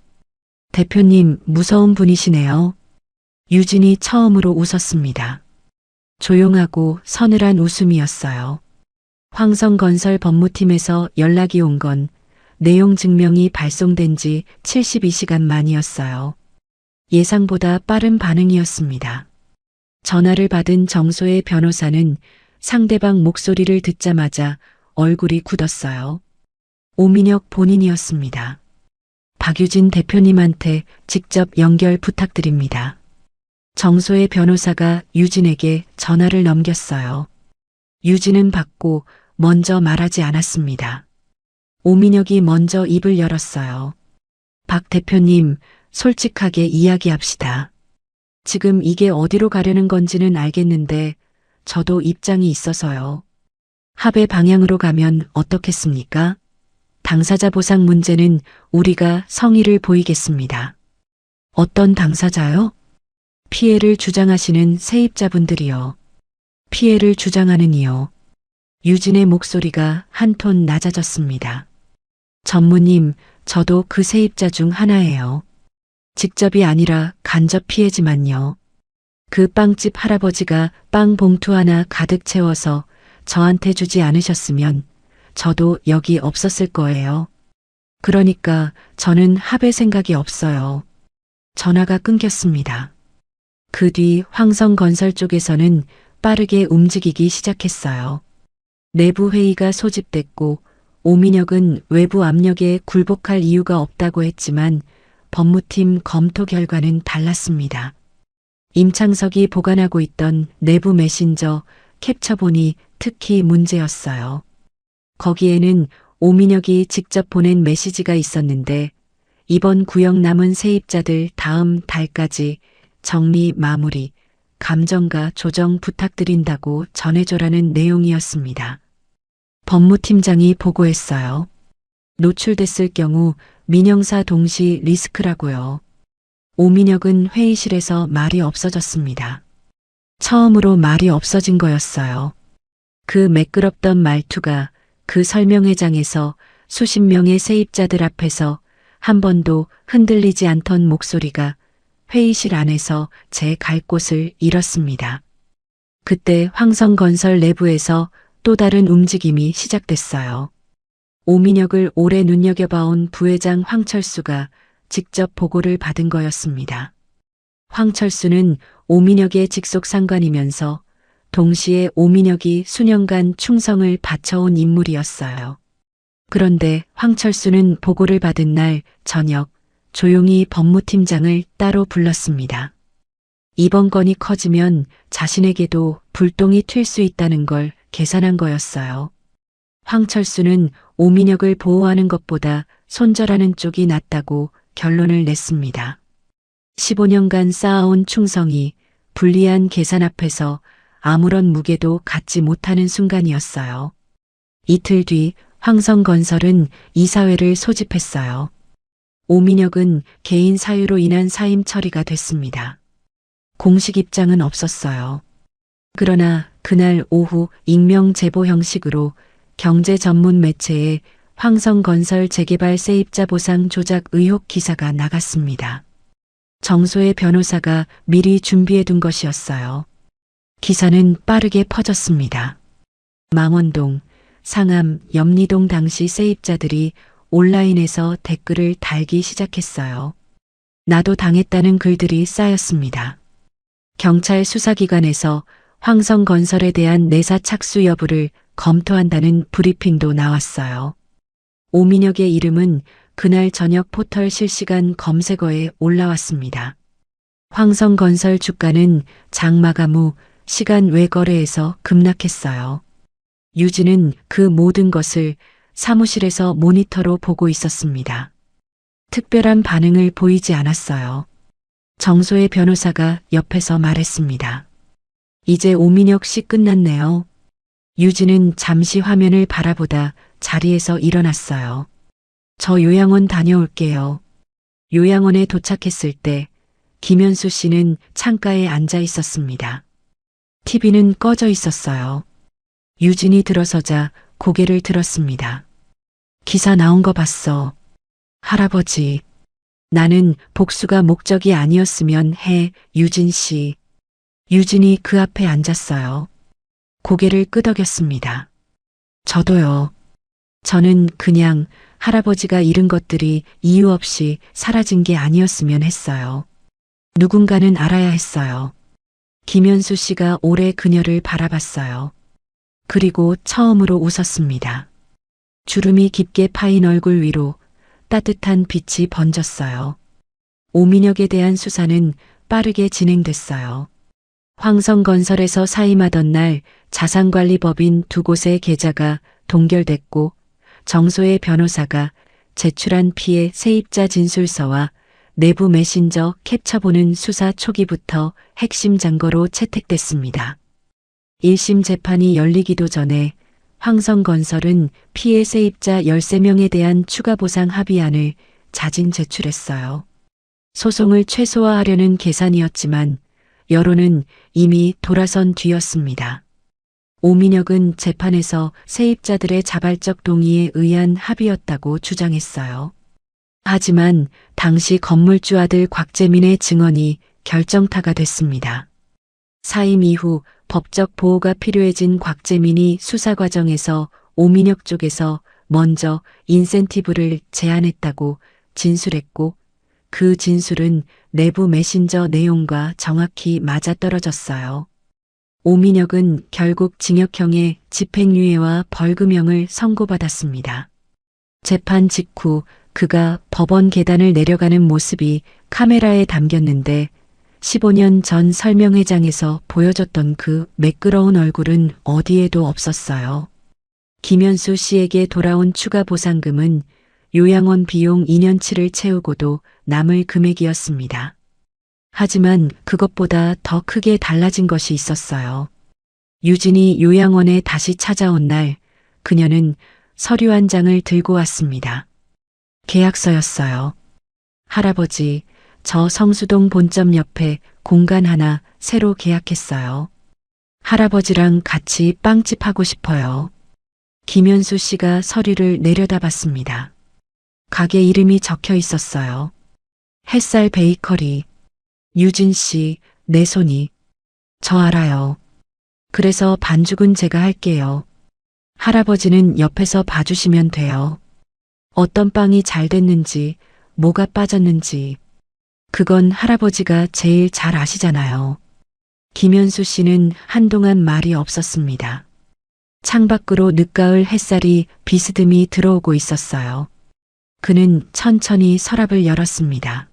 대표님, 무서운 분이시네요. 유진이 처음으로 웃었습니다. 조용하고 서늘한 웃음이었어요. 황성건설 법무팀에서 연락이 온 건 내용 증명이 발송된 지 72시간 만이었어요. 예상보다 빠른 반응이었습니다. 전화를 받은 정소의 변호사는 상대방 목소리를 듣자마자 얼굴이 굳었어요. 오민혁 본인이었습니다. 박유진 대표님한테 직접 연결 부탁드립니다. 정소의 변호사가 유진에게 전화를 넘겼어요. 유진은 받고 먼저 말하지 않았습니다. 오민혁이 먼저 입을 열었어요. 박 대표님, 솔직하게 이야기합시다. 지금 이게 어디로 가려는 건지는 알겠는데 저도 입장이 있어서요. 합의 방향으로 가면 어떻겠습니까? 당사자 보상 문제는 우리가 성의를 보이겠습니다. 어떤 당사자요? 피해를 주장하시는 세입자분들이요. 피해를 주장하는 이요. 유진의 목소리가 한 톤 낮아졌습니다. 전무님, 저도 그 세입자 중 하나예요. 직접이 아니라 간접 피해지만요. 그 빵집 할아버지가 빵 봉투 하나 가득 채워서 저한테 주지 않으셨으면 저도 여기 없었을 거예요. 그러니까 저는 합의 생각이 없어요. 전화가 끊겼습니다. 그 뒤 황성건설 쪽에서는 빠르게 움직이기 시작했어요. 내부 회의가 소집됐고 오민혁은 외부 압력에 굴복할 이유가 없다고 했지만 법무팀 검토 결과는 달랐습니다. 임창석이 보관하고 있던 내부 메신저 캡처본이 특히 문제였어요. 거기에는 오민혁이 직접 보낸 메시지가 있었는데 이번 구역 남은 세입자들 다음 달까지 정리 마무리, 감정가 조정 부탁드린다고 전해줘라는 내용이었습니다. 법무팀장이 보고했어요. 노출됐을 경우 민형사 동시 리스크라고요. 오민혁은 회의실에서 말이 없어졌습니다. 처음으로 말이 없어진 거였어요. 그 매끄럽던 말투가 그 설명회장에서 수십 명의 세입자들 앞에서 한 번도 흔들리지 않던 목소리가 회의실 안에서 제 갈 곳을 잃었습니다. 그때 황성건설 내부에서 또 다른 움직임이 시작됐어요. 오민혁을 오래 눈여겨봐온 부회장 황철수가 직접 보고를 받은 거였습니다. 황철수는 오민혁의 직속 상관이면서 동시에 오민혁이 수년간 충성을 바쳐온 인물이었어요. 그런데 황철수는 보고를 받은 날 저녁 조용히 법무팀장을 따로 불렀습니다. 이번 건이 커지면 자신에게도 불똥이 튈 수 있다는 걸 계산한 거였어요. 황철수는 오민혁을 보호하는 것보다 손절하는 쪽이 낫다고 결론을 냈습니다. 15년간 쌓아온 충성이 불리한 계산 앞에서 아무런 무게도 갖지 못하는 순간이었어요. 이틀 뒤 황성건설은 이사회를 소집했어요. 오민혁은 개인 사유로 인한 사임 처리가 됐습니다. 공식 입장은 없었어요. 그러나 그날 오후 익명 제보 형식으로 경제 전문 매체에 황성건설 재개발 세입자 보상 조작 의혹 기사가 나갔습니다. 정소의 변호사가 미리 준비해둔 것이었어요. 기사는 빠르게 퍼졌습니다. 망원동, 상암, 염리동 당시 세입자들이 온라인에서 댓글을 달기 시작했어요. 나도 당했다는 글들이 쌓였습니다. 경찰 수사기관에서 황성건설에 대한 내사 착수 여부를 검토한다는 브리핑도 나왔어요. 오민혁의 이름은 그날 저녁 포털 실시간 검색어에 올라왔습니다. 황성건설 주가는 장마감 후 시간 외 거래에서 급락했어요. 유진은 그 모든 것을 사무실에서 모니터로 보고 있었습니다. 특별한 반응을 보이지 않았어요. 정소의 변호사가 옆에서 말했습니다. 이제 오민혁 씨 끝났네요. 유진은 잠시 화면을 바라보다 자리에서 일어났어요. 저 요양원 다녀올게요. 요양원에 도착했을 때 김현수 씨는 창가에 앉아 있었습니다. TV는 꺼져 있었어요. 유진이 들어서자 고개를 들었습니다. 기사 나온 거 봤어. 할아버지. 나는 복수가 목적이 아니었으면 해, 유진 씨. 유진이 그 앞에 앉았어요. 고개를 끄덕였습니다. 저도요. 저는 그냥 할아버지가 잃은 것들이 이유 없이 사라진 게 아니었으면 했어요. 누군가는 알아야 했어요. 김현수 씨가 오래 그녀를 바라봤어요. 그리고 처음으로 웃었습니다. 주름이 깊게 파인 얼굴 위로 따뜻한 빛이 번졌어요. 오민혁에 대한 수사는 빠르게 진행됐어요. 황성건설에서 사임하던 날 자산관리법인 두 곳의 계좌가 동결됐고 정소의 변호사가 제출한 피해 세입자 진술서와 내부 메신저 캡처본은 수사 초기부터 핵심 증거로 채택됐습니다. 1심 재판이 열리기도 전에 황성건설은 피해 세입자 13명에 대한 추가 보상 합의안을 자진 제출했어요. 소송을 최소화하려는 계산이었지만 여론은 이미 돌아선 뒤였습니다. 오민혁은 재판에서 세입자들의 자발적 동의에 의한 합의였다고 주장했어요. 하지만 당시 건물주 아들 곽재민의 증언이 결정타가 됐습니다. 사임 이후 법적 보호가 필요해진 곽재민이 수사 과정에서 오민혁 쪽에서 먼저 인센티브를 제안했다고 진술했고 그 진술은 내부 메신저 내용과 정확히 맞아떨어졌어요. 오민혁은 결국 징역형의 집행유예와 벌금형을 선고받았습니다. 재판 직후 그가 법원 계단을 내려가는 모습이 카메라에 담겼는데 15년 전 설명회장에서 보여줬던 그 매끄러운 얼굴은 어디에도 없었어요. 김현수 씨에게 돌아온 추가 보상금은 요양원 비용 2년치를 채우고도 남을 금액이었습니다. 하지만 그것보다 더 크게 달라진 것이 있었어요. 유진이 요양원에 다시 찾아온 날 그녀는 서류 한 장을 들고 왔습니다. 계약서였어요. 할아버지, 저 성수동 본점 옆에 공간 하나 새로 계약했어요. 할아버지랑 같이 빵집 하고 싶어요. 김현수 씨가 서류를 내려다봤습니다. 가게 이름이 적혀 있었어요. 햇살 베이커리. 유진 씨, 내 손이. 저 알아요. 그래서 반죽은 제가 할게요. 할아버지는 옆에서 봐주시면 돼요. 어떤 빵이 잘 됐는지, 뭐가 빠졌는지. 그건 할아버지가 제일 잘 아시잖아요. 김현수 씨는 한동안 말이 없었습니다. 창밖으로 늦가을 햇살이 비스듬히 들어오고 있었어요. 그는 천천히 서랍을 열었습니다.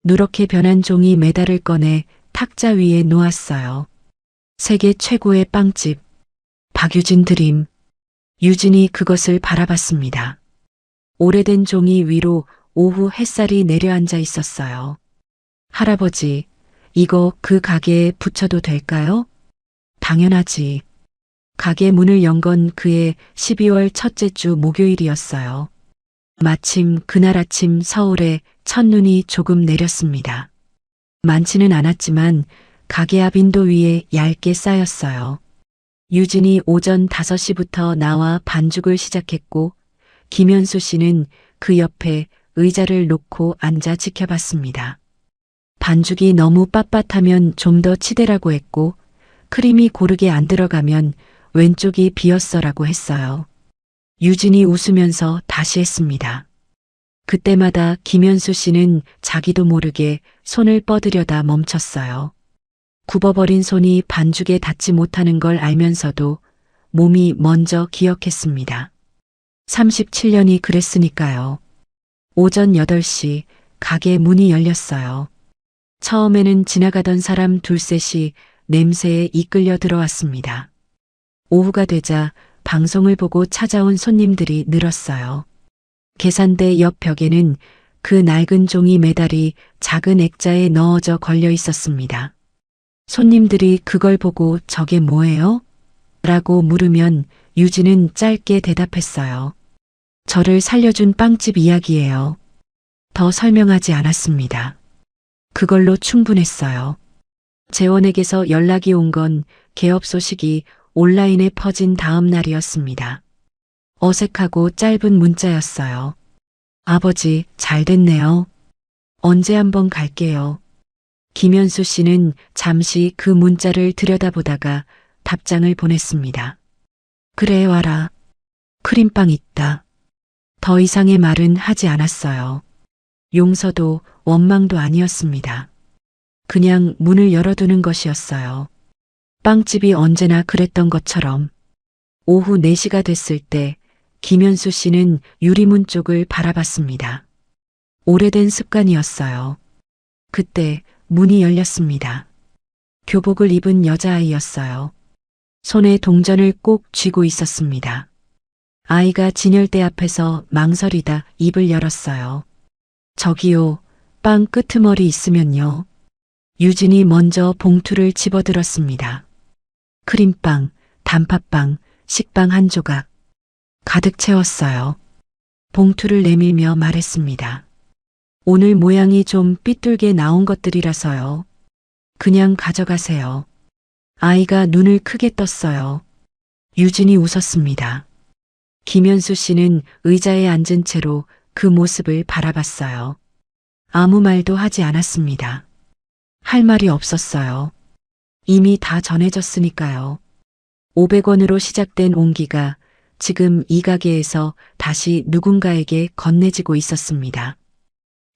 누렇게 변한 종이 메달을 꺼내 탁자 위에 놓았어요. 세계 최고의 빵집. 박유진 드림. 유진이 그것을 바라봤습니다. 오래된 종이 위로 오후 햇살이 내려앉아 있었어요. 할아버지, 이거 그 가게에 붙여도 될까요? 당연하지. 가게 문을 연 건 그해 12월 첫째 주 목요일이었어요. 마침 그날 아침 서울에 첫눈이 조금 내렸습니다. 많지는 않았지만 가게 앞 인도 위에 얇게 쌓였어요. 유진이 오전 5시부터 나와 반죽을 시작했고 김현수 씨는 그 옆에 의자를 놓고 앉아 지켜봤습니다. 반죽이 너무 빳빳하면 좀 더 치대라고 했고 크림이 고르게 안 들어가면 왼쪽이 비었어라고 했어요. 유진이 웃으면서 다시 했습니다. 그때마다 김현수 씨는 자기도 모르게 손을 뻗으려다 멈췄어요. 굽어버린 손이 반죽에 닿지 못하는 걸 알면서도 몸이 먼저 기억했습니다. 37년이 그랬으니까요. 오전 8시 가게 문이 열렸어요. 처음에는 지나가던 사람 둘셋이 냄새에 이끌려 들어왔습니다. 오후가 되자 방송을 보고 찾아온 손님들이 늘었어요. 계산대 옆 벽에는 그 낡은 종이 메달이 작은 액자에 넣어져 걸려 있었습니다. 손님들이 그걸 보고 저게 뭐예요? 라고 물으면 유진은 짧게 대답했어요. 저를 살려준 빵집 이야기예요. 더 설명하지 않았습니다. 그걸로 충분했어요. 재원에게서 연락이 온 건 개업 소식이 온라인에 퍼진 다음 날이었습니다. 어색하고 짧은 문자였어요. 아버지, 잘 됐네요. 언제 한번 갈게요. 김현수 씨는 잠시 그 문자를 들여다보다가 답장을 보냈습니다. 그래, 와라. 크림빵 있다. 더 이상의 말은 하지 않았어요. 용서도 원망도 아니었습니다. 그냥 문을 열어두는 것이었어요. 빵집이 언제나 그랬던 것처럼. 오후 4시가 됐을 때 김현수 씨는 유리문 쪽을 바라봤습니다. 오래된 습관이었어요. 그때 문이 열렸습니다. 교복을 입은 여자아이였어요. 손에 동전을 꼭 쥐고 있었습니다. 아이가 진열대 앞에서 망설이다 입을 열었어요. 저기요, 빵 끄트머리 있으면요. 유진이 먼저 봉투를 집어들었습니다. 크림빵, 단팥빵, 식빵 한 조각. 가득 채웠어요. 봉투를 내밀며 말했습니다. 오늘 모양이 좀 삐뚤게 나온 것들이라서요. 그냥 가져가세요. 아이가 눈을 크게 떴어요. 유진이 웃었습니다. 김현수 씨는 의자에 앉은 채로 그 모습을 바라봤어요. 아무 말도 하지 않았습니다. 할 말이 없었어요. 이미 다 전해졌으니까요. 500원으로 시작된 온기가 지금 이 가게에서 다시 누군가에게 건네지고 있었습니다.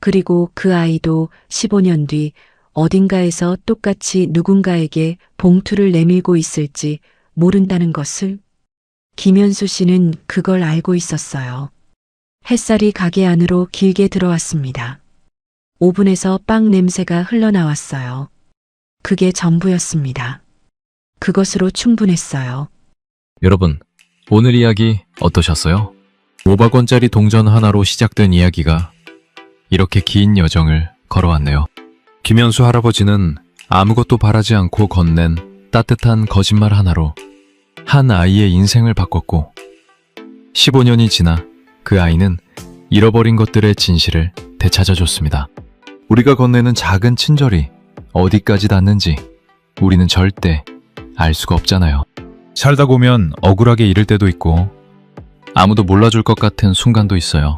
그리고 그 아이도 15년 뒤 어딘가에서 똑같이 누군가에게 봉투를 내밀고 있을지 모른다는 것을 김현수 씨는 그걸 알고 있었어요. 햇살이 가게 안으로 길게 들어왔습니다. 오븐에서 빵 냄새가 흘러나왔어요. 그게 전부였습니다. 그것으로 충분했어요. 여러분, 오늘 이야기 어떠셨어요? 500원짜리 동전 하나로 시작된 이야기가 이렇게 긴 여정을 걸어왔네요. 김현수 할아버지는 아무것도 바라지 않고 건넨 따뜻한 거짓말 하나로 한 아이의 인생을 바꿨고 15년이 지나 그 아이는 잃어버린 것들의 진실을 되찾아줬습니다. 우리가 건네는 작은 친절이 어디까지 닿는지 우리는 절대 알 수가 없잖아요. 살다 보면 억울하게 잃을 때도 있고 아무도 몰라줄 것 같은 순간도 있어요.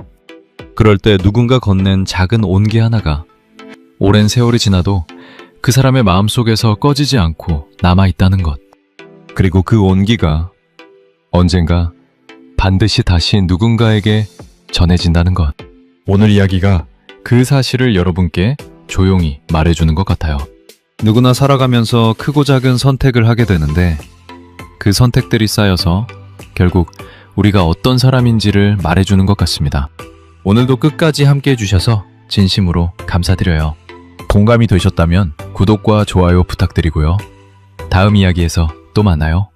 그럴 때 누군가 건넨 작은 온기 하나가 오랜 세월이 지나도 그 사람의 마음속에서 꺼지지 않고 남아있다는 것. 그리고 그 온기가 언젠가 반드시 다시 누군가에게 전해진다는 것. 오늘 이야기가 그 사실을 여러분께 조용히 말해주는 것 같아요. 누구나 살아가면서 크고 작은 선택을 하게 되는데 그 선택들이 쌓여서 결국 우리가 어떤 사람인지를 말해주는 것 같습니다. 오늘도 끝까지 함께 해주셔서 진심으로 감사드려요. 공감이 되셨다면 구독과 좋아요 부탁드리고요. 다음 이야기에서 또 만나요.